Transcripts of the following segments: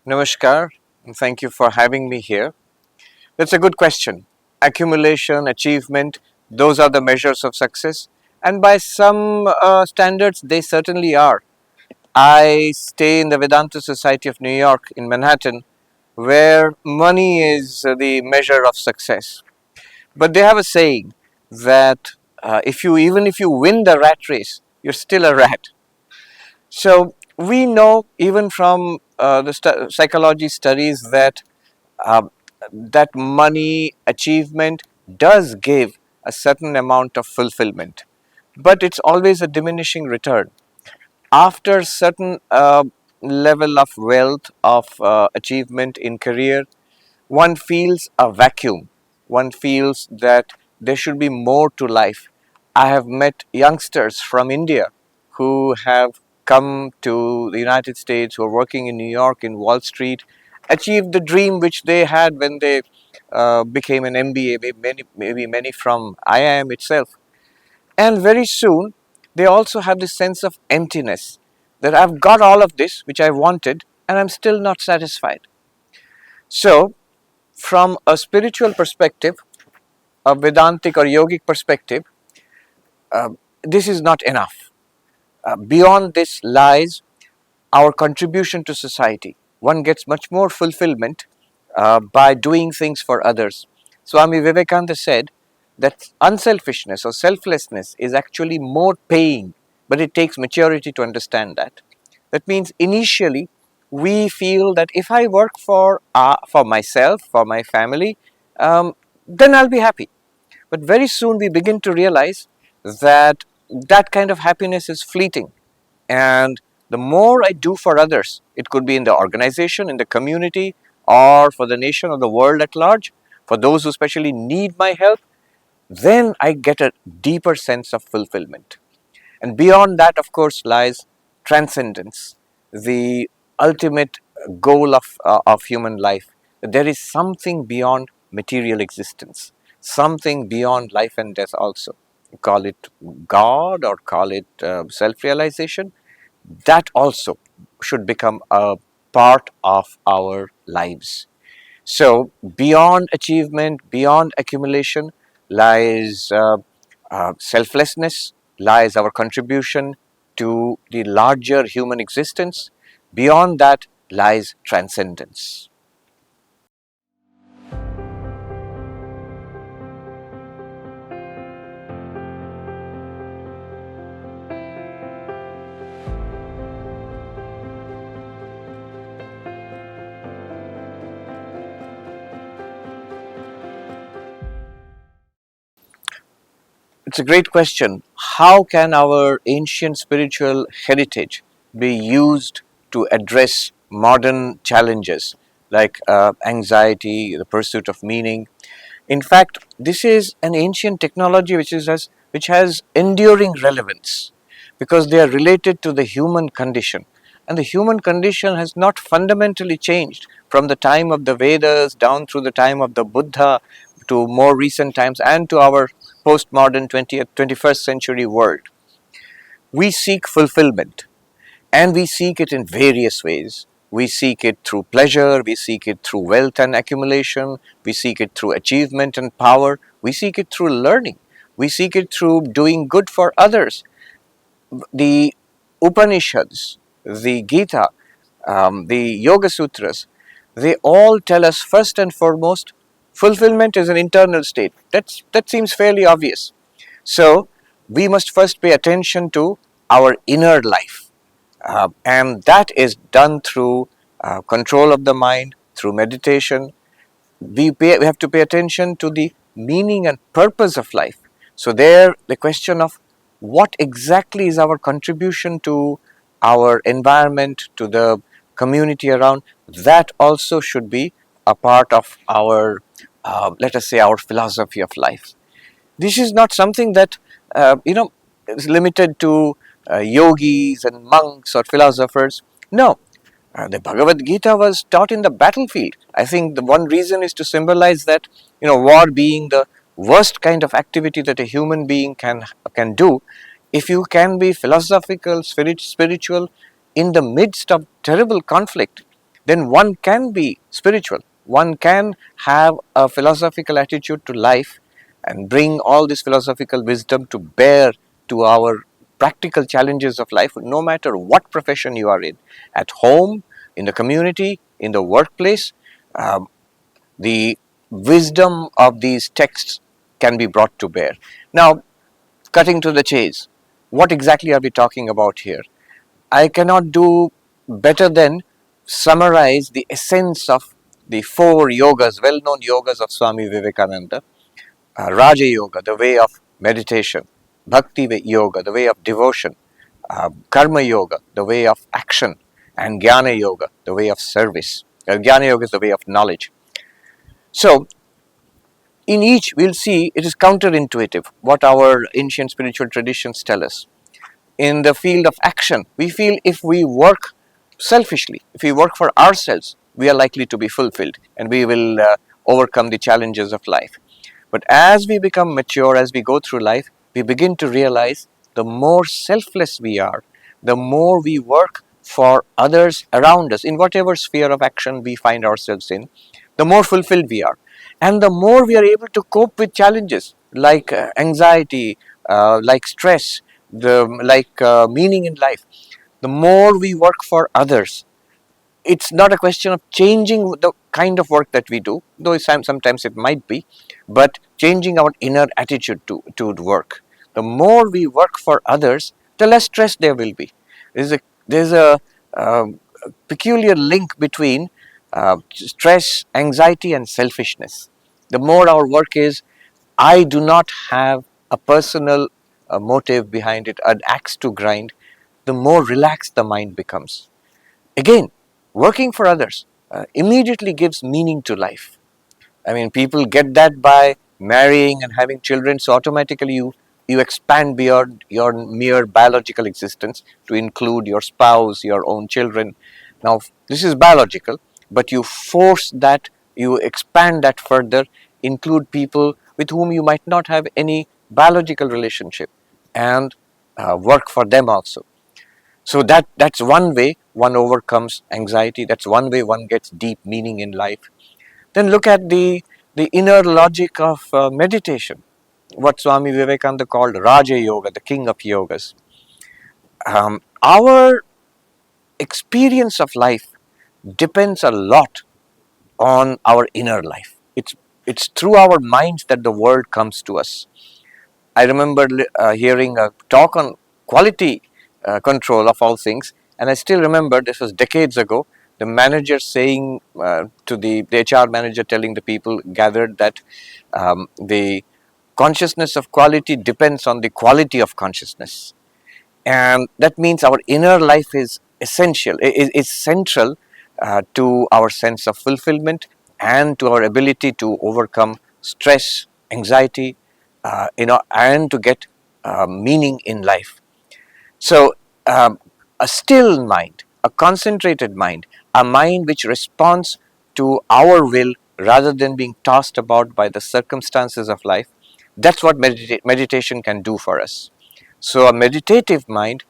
Namaskar, and thank you for having me here. That's a good question. Accumulation, achievement, those are the measures of success, and by some standards, they certainly are. I stay in the Vedanta Society of New York in Manhattan, where money is the measure of success. But they have a saying that if you win the rat race, you're still a rat. So we know even from the psychology studies that uh, that money achievement does give a certain amount of fulfillment, but it's always a diminishing return. After certain level of wealth of achievement in career, one feels a vacuum. One feels that there should be more to life. I have met youngsters from India who have come to the United States, who are working in New York, in Wall Street, achieved the dream which they had when they became an MBA, maybe many from IIM itself. And very soon, they also have this sense of emptiness that I've got all of this which I wanted and I'm still not satisfied. So, from a spiritual perspective, a Vedantic or yogic perspective, uh, this is not enough. Beyond this lies our contribution to society. One gets much more fulfillment by doing things for others. Swami Vivekananda said that unselfishness or selflessness is actually more paying, but it takes maturity to understand that. That means initially we feel that if I work for myself, for my family, then I'll be happy. But very soon we begin to realize that that kind of happiness is fleeting. And the more I do for others, it could be in the organization, in the community, or for the nation or the world at large, for those who especially need my help, then I get a deeper sense of fulfillment. And beyond that, of course, lies transcendence, the ultimate goal of human life. There is something beyond material existence, something beyond life and death also. Call it God or call it self realization. That also should become a part of our lives. So, beyond achievement, beyond accumulation, lies selflessness, lies our contribution to the larger human existence. Beyond that lies transcendence. It's a great question. How can our ancient spiritual heritage be used to address modern challenges like anxiety, the pursuit of meaning? In fact, this is an ancient technology which has enduring relevance because they are related to the human condition. And the human condition has not fundamentally changed from the time of the Vedas down through the time of the Buddha to more recent times and to our postmodern 20th, 21st century world. We seek fulfillment and we seek it in various ways. We seek it through pleasure, we seek it through wealth and accumulation, we seek it through achievement and power, we seek it through learning, we seek it through doing good for others. The Upanishads, the Gita, the Yoga Sutras, they all tell us first and foremost fulfillment is an internal state. That seems fairly obvious. So, we must first pay attention to our inner life. And that is done through control of the mind, through meditation. We have to pay attention to the meaning and purpose of life. So, there, the question of what exactly is our contribution to our environment, to the community around, that also should be a part of our, let us say, our philosophy of life. This is not something that is limited to yogis and monks or philosophers. No, the Bhagavad Gita was taught in the battlefield. I think the one reason is to symbolize that war being the worst kind of activity that a human being can do. If you can be philosophical, spiritual in the midst of terrible conflict, then one can be spiritual. One can have a philosophical attitude to life and bring all this philosophical wisdom to bear to our practical challenges of life, no matter what profession you are in, at home, in the community, in the workplace. The wisdom of these texts can be brought to bear. Now, cutting to the chase, what exactly are we talking about here? I cannot do better than summarize the essence of the four yogas, well known yogas of Swami Vivekananda. Raja Yoga, the way of meditation; Bhakti Yoga, the way of devotion; Karma Yoga, the way of action; and Jnana Yoga, the way of service. Jnana Yoga is the way of knowledge. So, in each, we'll see it is counterintuitive what our ancient spiritual traditions tell us. In the field of action, we feel if we work selfishly, if we work for ourselves, we are likely to be fulfilled and we will overcome the challenges of life. But as we become mature, as we go through life, we begin to realize the more selfless we are, the more we work for others around us in whatever sphere of action we find ourselves in, the more fulfilled we are. And the more we are able to cope with challenges like anxiety, like stress, meaning in life. The more we work for others, it's not a question of changing the kind of work that we do, though sometimes it might be, but changing our inner attitude to work. The more we work for others, the less stress there will be. There's a peculiar link between stress, anxiety, and selfishness. The more our work is, I do not have a personal motive behind it, an axe to grind, the more relaxed the mind becomes. Again, working for others immediately gives meaning to life. I mean, people get that by marrying and having children, so automatically you expand beyond your mere biological existence to include your spouse, your own children. Now, this is biological, but you force that, you expand that further, include people with whom you might not have any biological relationship, and work for them also. So that's one way one overcomes anxiety. That's one way one gets deep meaning in life. Then look at the inner logic of meditation, what Swami Vivekananda called Raja Yoga, the king of yogas. Our experience of life depends a lot on our inner life. It's through our minds that the world comes to us. I remember hearing a talk on quality control of all things, and I still remember this was decades ago. The manager saying to the HR manager, telling the people gathered that the consciousness of quality depends on the quality of consciousness, and that means our inner life is essential, is central to our sense of fulfillment and to our ability to overcome stress, anxiety, and to get meaning in life. So, a still mind, a concentrated mind, a mind which responds to our will rather than being tossed about by the circumstances of life, that's what meditation can do for us. So, a meditative mind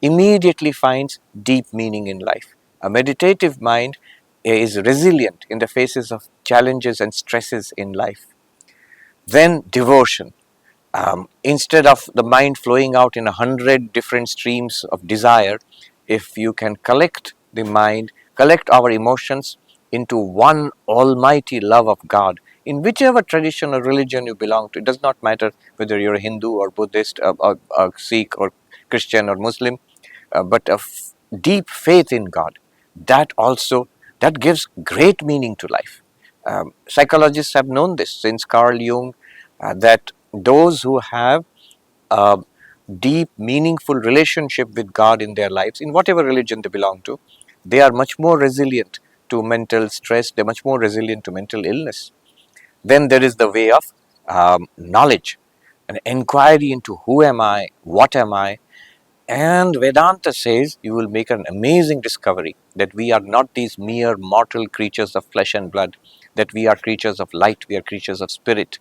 immediately finds deep meaning in life. A meditative mind is resilient in the faces of challenges and stresses in life. Then, devotion. Instead of the mind flowing out in 100 different streams of desire, if you can collect the mind, collect our emotions into one almighty love of God, in whichever tradition or religion you belong to, it does not matter whether you're a Hindu or Buddhist or Sikh or Christian or Muslim, but deep faith in God, that also, that gives great meaning to life. Psychologists have known this since Carl Jung, that those who have a deep, meaningful relationship with God in their lives, in whatever religion they belong to, they are much more resilient to mental stress, they're much more resilient to mental illness. Then there is the way of knowledge, an inquiry into who am I, what am I, and Vedanta says you will make an amazing discovery that we are not these mere mortal creatures of flesh and blood, that we are creatures of light, we are creatures of spirit.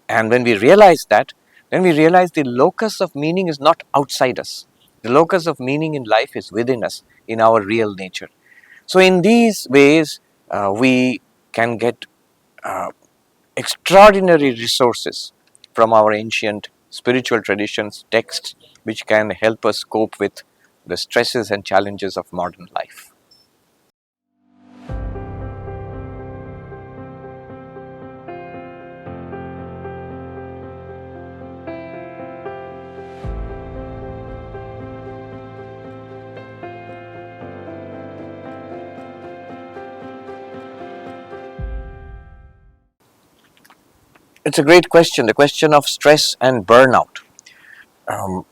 And when we realize that, then we realize the locus of meaning is not outside us. The locus of meaning in life is within us, in our real nature. So in these ways, we can get uh, extraordinary resources from our ancient spiritual traditions, texts, which can help us cope with the stresses and challenges of modern life. It's a great question, the question of stress and burnout. Um,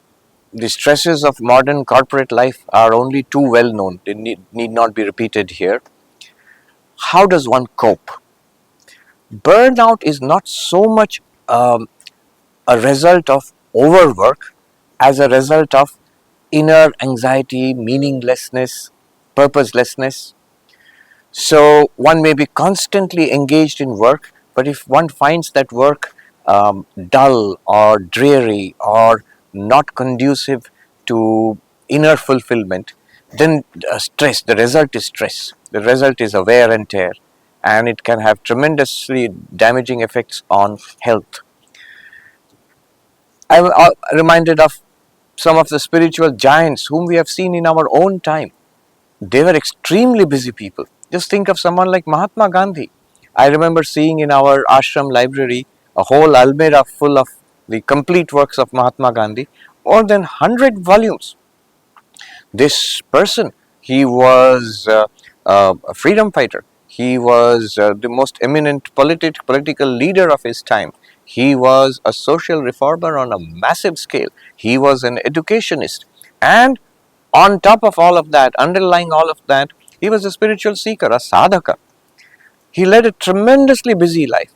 the stresses of modern corporate life are only too well known, they need not be repeated here. How does one cope? Burnout is not so much a result of overwork as a result of inner anxiety, meaninglessness, purposelessness. So one may be constantly engaged in work, but if one finds that work dull or dreary or not conducive to inner fulfillment, then stress, the result is stress. The result is a wear and tear, and it can have tremendously damaging effects on health. I'm reminded of some of the spiritual giants whom we have seen in our own time. They were extremely busy people. Just think of someone like Mahatma Gandhi. I remember seeing in our ashram library a whole almirah full of the complete works of Mahatma Gandhi, more than 100 volumes. This person, he was a freedom fighter. He was the most eminent political leader of his time. He was a social reformer on a massive scale. He was an educationist. And on top of all of that, underlying all of that, he was a spiritual seeker, a sadhaka. He led a tremendously busy life,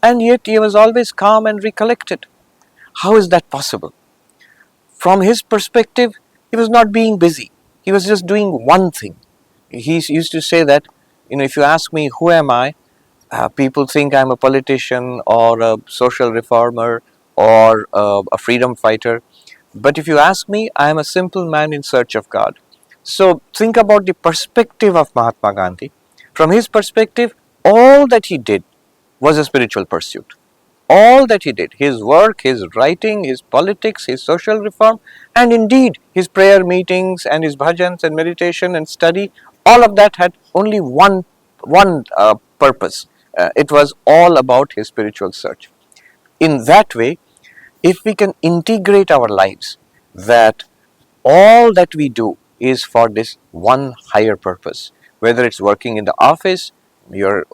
and yet he was always calm and recollected. How is that possible? From his perspective, he was not being busy. He was just doing one thing. He used to say that, if you ask me, who am I? People think I'm a politician or a social reformer or a freedom fighter. But if you ask me, I am a simple man in search of God. So think about the perspective of Mahatma Gandhi. From his perspective, all that he did was a spiritual pursuit. All that he did, his work, his writing, his politics, his social reform, and indeed his prayer meetings and his bhajans and meditation and study, all of that had only one purpose. It was all about his spiritual search. In that way, if we can integrate our lives, that all that we do is for this one higher purpose, whether it's working in the office, you're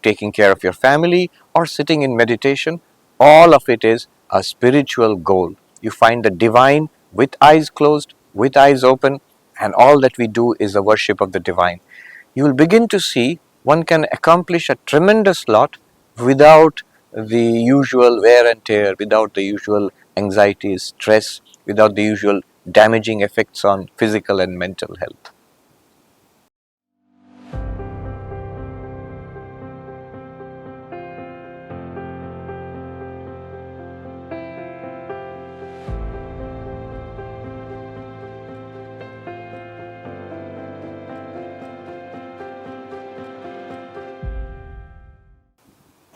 taking care of your family, or sitting in meditation, all of it is a spiritual goal. You find the divine with eyes closed, with eyes open, and all that we do is a worship of the divine. You will begin to see one can accomplish a tremendous lot without the usual wear and tear, without the usual anxiety, stress, without the usual damaging effects on physical and mental health.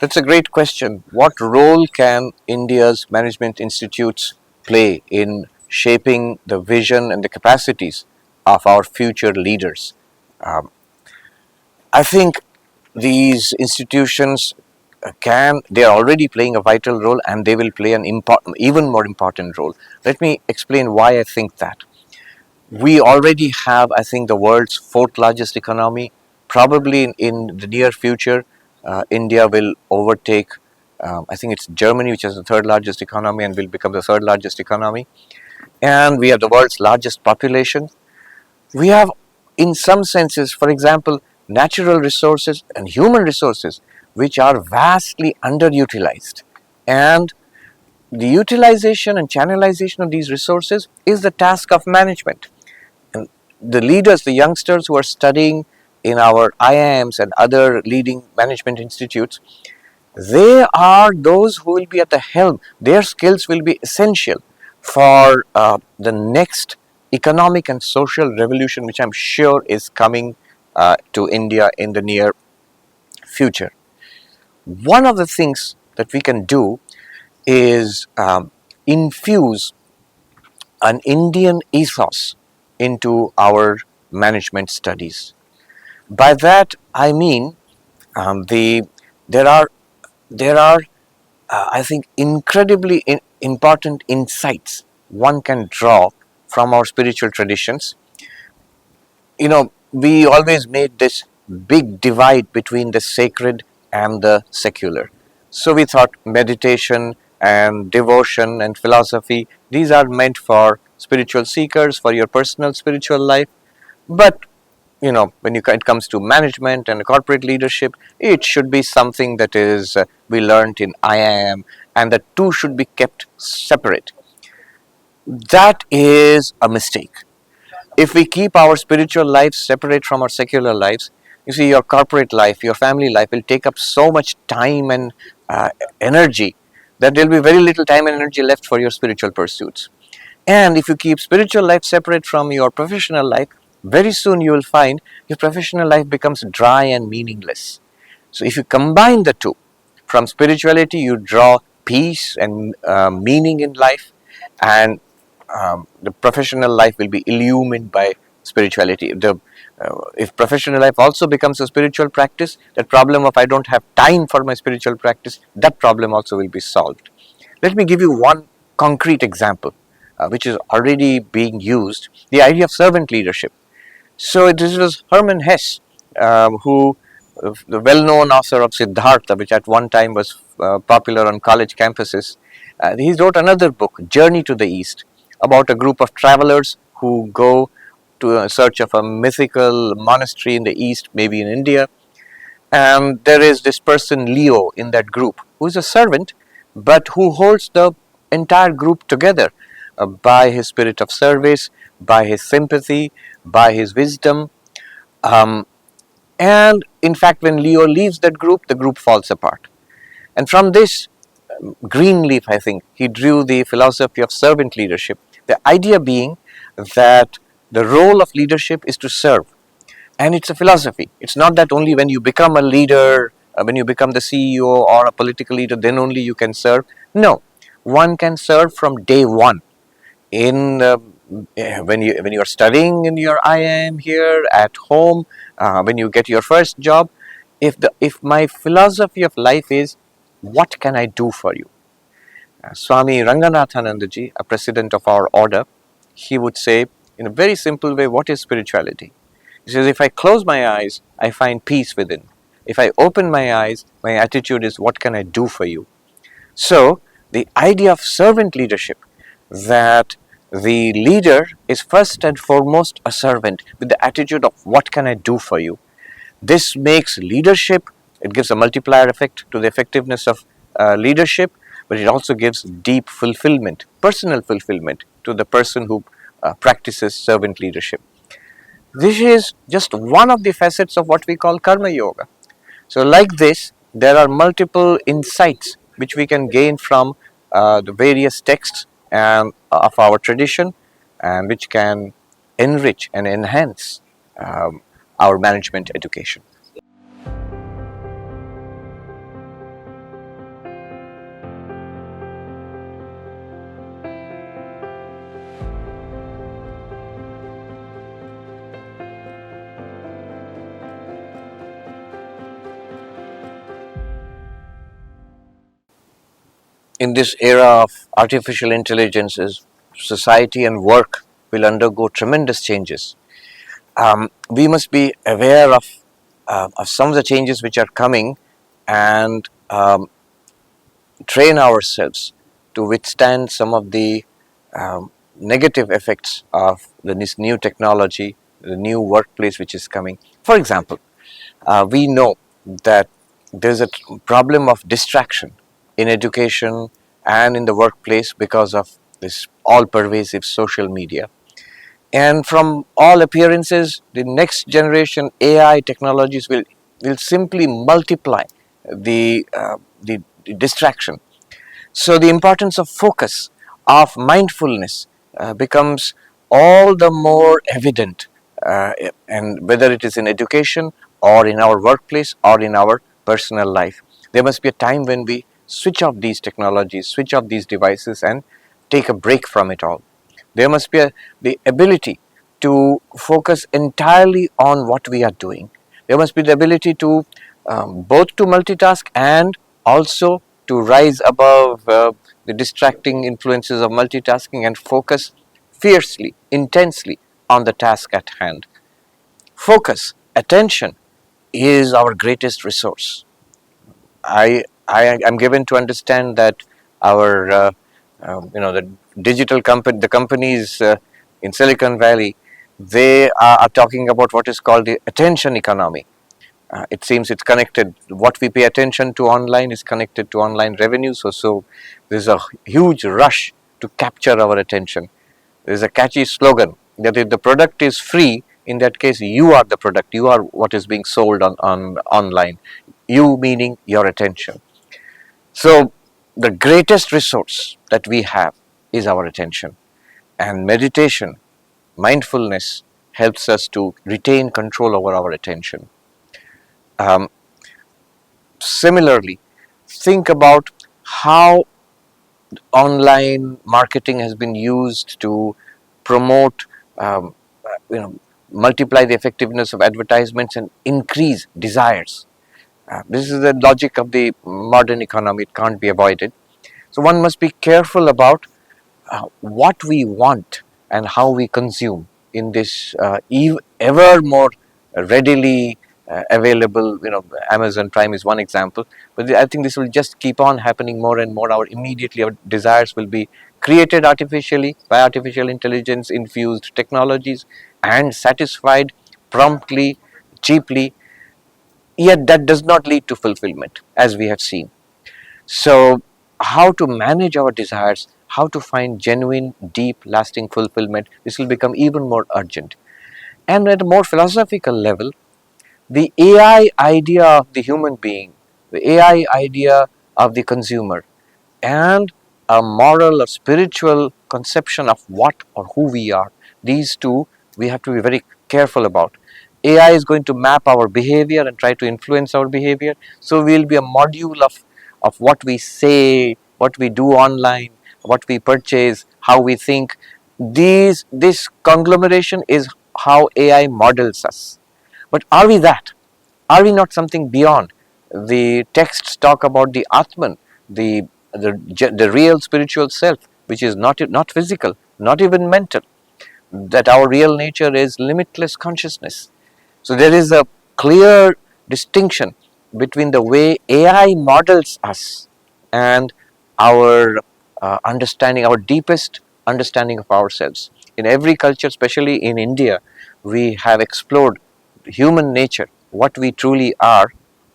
That's a great question. What role can India's management institutes play in shaping the vision and the capacities of our future leaders? Um, I think these institutions they are already playing a vital role, and they will play an even more important role. Let me explain why I think that. We already have, I think, the world's fourth largest economy. Probably in the near future, India will overtake, I think it's Germany, which is the third largest economy, and will become the third largest economy. And we have the world's largest population. We have, in some senses, for example, natural resources and human resources, which are vastly underutilized. And the utilization and channelization of these resources is the task of management. And the leaders, the youngsters who are studying in our IIMs and other leading management institutes, they are those who will be at the helm. Their skills will be essential for the next economic and social revolution, which I'm sure is coming to India in the near future. One of the things that we can do is infuse an Indian ethos into our management studies. By that I mean there are there are I think incredibly important insights one can draw from our spiritual traditions. We always made this big divide between the sacred and the secular. So we thought meditation and devotion and philosophy, these are meant for spiritual seekers, for your personal spiritual life. But when it comes to management and corporate leadership, it should be something that is we learned in IIM, and the two should be kept separate. That is a mistake. If we keep our spiritual lives separate from our secular lives, you see, your corporate life, your family life will take up so much time and energy that there will be very little time and energy left for your spiritual pursuits. And if you keep spiritual life separate from your professional life, very soon you will find your professional life becomes dry and meaningless. So if you combine the two, from spirituality you draw peace and meaning in life, and the professional life will be illumined by spirituality. If professional life also becomes a spiritual practice, that problem of I don't have time for my spiritual practice, that problem also will be solved. Let me give you one concrete example, which is already being used, the idea of servant leadership. So this was Hermann Hesse, who, the well-known author of Siddhartha, which at one time was popular on college campuses. He wrote another book, Journey to the East, about a group of travelers who go to a search of a mythical monastery in the East, maybe in India. And there is this person, Leo, in that group, who is a servant, but who holds the entire group together by his spirit of service, by his sympathy, by his wisdom. And in fact, when Leo leaves that group, the group falls apart. And from this Greenleaf, I think, he drew the philosophy of servant leadership. The idea being that the role of leadership is to serve. And it's a philosophy. It's not that only when you become a leader, when you become the CEO or a political leader, then only you can serve. No, one can serve from day one. In when you are studying in your IIM here at home, when you get your first job, if my philosophy of life is what can I do for you? Swami Ranganathanandaji, a president of our order, he would say in a very simple way, what is spirituality? He says, if I close my eyes, I find peace within. If I open my eyes, my attitude is, what can I do for you? So, the idea of servant leadership, that the leader is first and foremost a servant with the attitude of, what can I do for you? This makes leadership, it gives a multiplier effect to the effectiveness of leadership, but it also gives deep fulfillment, personal fulfillment to the person who practices servant leadership. This is just one of the facets of what we call karma yoga. So like this, there are multiple insights which we can gain from the various texts of our tradition, and which can enrich and enhance our management education. In this era of artificial intelligence, society and work will undergo tremendous changes. We must be aware of some of the changes which are coming, and train ourselves to withstand some of the negative effects of this new technology, the new workplace which is coming. For example, we know that there's a problem of distraction in education and in the workplace because of this all-pervasive social media. And from all appearances, the next generation AI technologies will simply multiply the distraction. So the importance of focus, of mindfulness becomes all the more evident and whether it is in education or in our workplace or in our personal life. There must be a time when we switch off these technologies, switch off these devices, and take a break from it all. There must be the ability to focus entirely on what we are doing. There must be the ability to both to multitask and also to rise above the distracting influences of multitasking and focus fiercely, intensely on the task at hand. Focus, attention is our greatest resource. I am given to understand that our the digital company, the companies in Silicon Valley, they are talking about what is called the attention economy. It seems it's connected. What we pay attention to online is connected to online revenue. So there's a huge rush to capture our attention. There's a catchy slogan that if the product is free, in that case, you are the product. You are what is being sold on online. You meaning your attention. So the greatest resource that we have is our attention. And meditation, mindfulness helps us to retain control over our attention. Um, Similarly, think about how online marketing has been used to promote, um, multiply the effectiveness of advertisements and increase desires. This is the logic of the modern economy, it can't be avoided. So, one must be careful about what we want and how we consume in this ever more readily available. Amazon Prime is one example, but I think this will just keep on happening more and more. Our desires will be created artificially by artificial intelligence infused technologies and satisfied promptly, cheaply, yet that does not lead to fulfillment, as we have seen. So, how to manage our desires, how to find genuine, deep, lasting fulfillment, this will become even more urgent. And at a more philosophical level, the AI idea of the human being, the AI idea of the consumer, and a moral or spiritual conception of what or who we are, these two we have to be very careful about. AI is going to map our behavior and try to influence our behavior. So we will be a module of what we say, what we do online, what we purchase, how we think. This conglomeration is how AI models us. But are we that? Are we not something beyond? The texts talk about the Atman, the real spiritual self, which is not physical, not even mental. That our real nature is limitless consciousness. So there is a clear distinction between the way AI models us and our understanding, our deepest understanding of ourselves. In every culture, especially in India, we have explored human nature, what we truly are,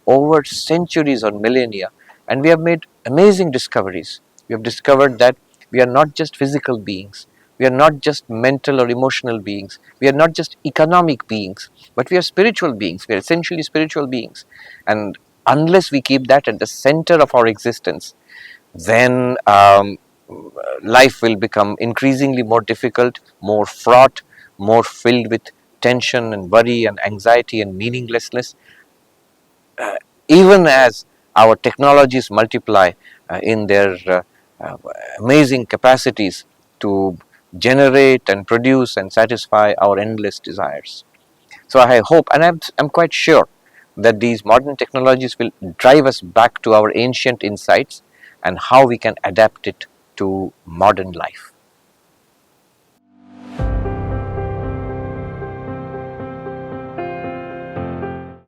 over centuries or millennia, and we have made amazing discoveries. We have discovered that we are not just physical beings, we are not just mental or emotional beings, we are not just economic beings, but we are spiritual beings. We are essentially spiritual beings. And unless we keep that at the center of our existence, then life will become increasingly more difficult, more fraught, more filled with tension and worry and anxiety and meaninglessness. Even as our technologies multiply in their uh, amazing capacities to generate and produce and satisfy our endless desires. So I hope, and I'm quite sure that these modern technologies will drive us back to our ancient insights and how we can adapt it to modern life.